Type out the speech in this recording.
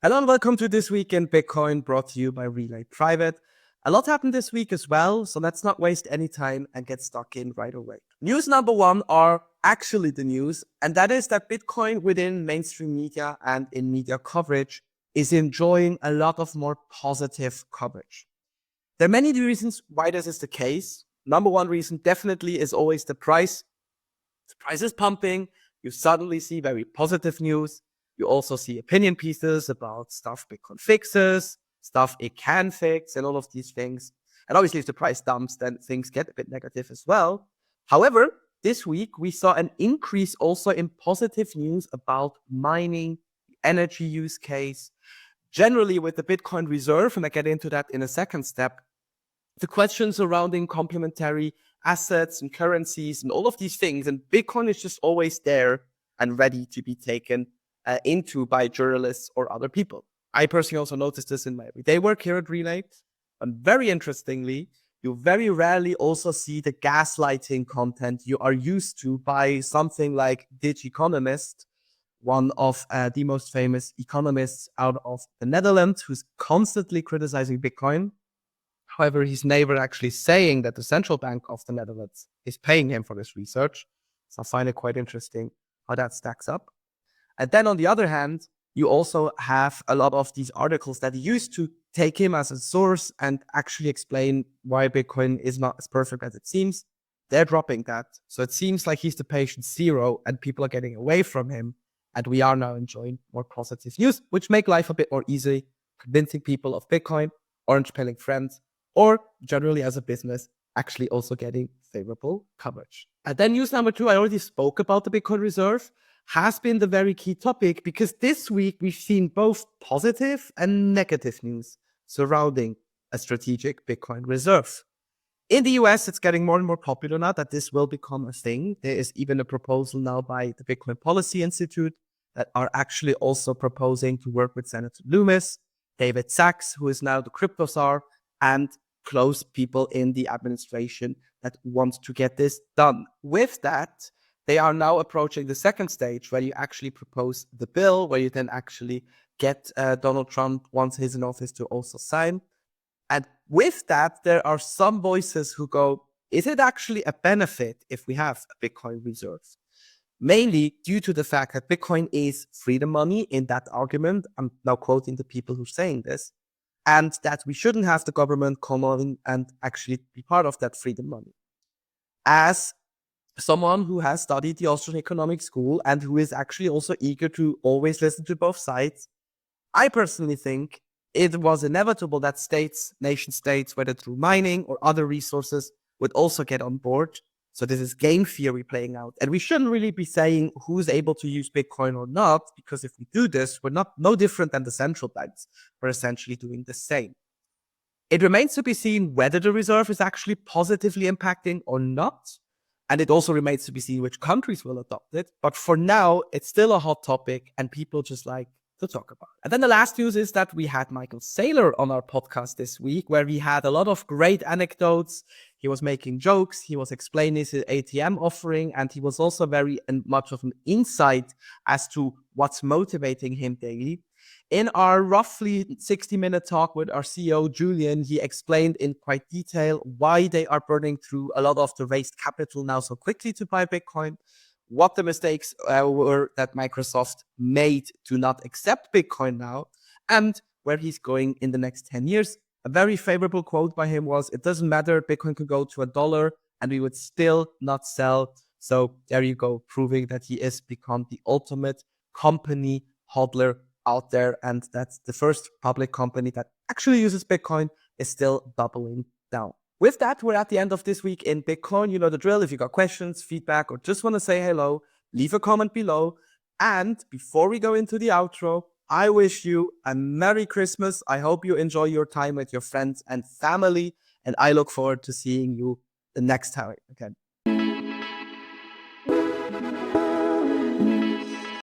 Hello and welcome to This Week in Bitcoin, brought to you by Relai Private. A lot happened this week as well, so let's not waste any time and get stuck in right away. News number one are actually the news, and that is that Bitcoin within mainstream media and in media coverage is enjoying a lot of more positive coverage. There are many reasons why this is the case. Number one reason definitely is always the price. The price is pumping. You suddenly see very positive news. You also see opinion pieces about stuff Bitcoin fixes, stuff it can fix, and all of these things. And obviously, if the price dumps, then things get a bit negative as well. However, this week, we saw an increase also in positive news about mining, energy use case, generally with the Bitcoin reserve, and I get into that in a second step. The questions surrounding complementary assets and currencies and all of these things, and Bitcoin is just always there and ready to be taken into by journalists or other people. I personally also noticed this in my everyday work here at Relai. And very interestingly, you very rarely also see the gaslighting content you are used to by something like Economist, one of the most famous economists out of the Netherlands, who's constantly criticizing Bitcoin. However, he's never actually saying that the central bank of the Netherlands is paying him for this research. So I find it quite interesting how that stacks up. And then on the other hand, you also have a lot of these articles that used to take him as a source and actually explain why Bitcoin is not as perfect as it seems. They're dropping that. So it seems like he's the patient zero and people are getting away from him. And we are now enjoying more positive news, which make life a bit more easy, convincing people of Bitcoin, orange pilling friends, or generally as a business, actually also getting favorable coverage. And then news number two, I already spoke about the Bitcoin reserve, has been the very key topic because this week we've seen both positive and negative news surrounding a strategic Bitcoin reserve. In the US, it's getting more and more popular now that this will become a thing. There is even a proposal now by the Bitcoin Policy Institute that are actually also proposing to work with Senator Loomis, David Sachs, who is now the crypto czar, and close people in the administration that want to get this done. With that, they are now approaching the second stage where you actually propose the bill, where you then actually get Donald Trump, once he's in office, to also sign. And with that, there are some voices who go, is it actually a benefit if we have a Bitcoin reserve? Mainly due to the fact that Bitcoin is freedom money in that argument. I'm now quoting the people who are saying this. And that we shouldn't have the government come on and actually be part of that freedom money. As someone who has studied the Austrian Economic School and who is actually also eager to always listen to both sides, I personally think it was inevitable that states, nation states, whether through mining or other resources, would also get on board. So this is game theory playing out. And we shouldn't really be saying who's able to use Bitcoin or not, because if we do this, we're no different than the central banks. We're essentially doing the same. It remains to be seen whether the reserve is actually positively impacting or not. And it also remains to be seen which countries will adopt it. But for now, it's still a hot topic and people just like to talk about it. And then the last news is that we had Michael Saylor on our podcast this week, where we had a lot of great anecdotes. He was making jokes. He was explaining his ATM offering. And he was also very much of an insight as to what's motivating him daily. In our roughly 60-minute talk with our CEO, Julian, he explained in quite detail why they are burning through a lot of the raised capital now so quickly to buy Bitcoin, what the mistakes were that Microsoft made to not accept Bitcoin now, and where he's going in the next 10 years. A very favorable quote by him was, it doesn't matter, Bitcoin could go to $1 and we would still not sell. So there you go, proving that he is become the ultimate company hodler out there, and that's the first public company that actually uses Bitcoin is still doubling down. With that, we're at the end of this week in Bitcoin. You know the drill. If you got questions, feedback, or just want to say hello, leave a comment below. And before we go into the outro, I wish you a Merry Christmas. I hope you enjoy your time with your friends and family, and I look forward to seeing you the next time again.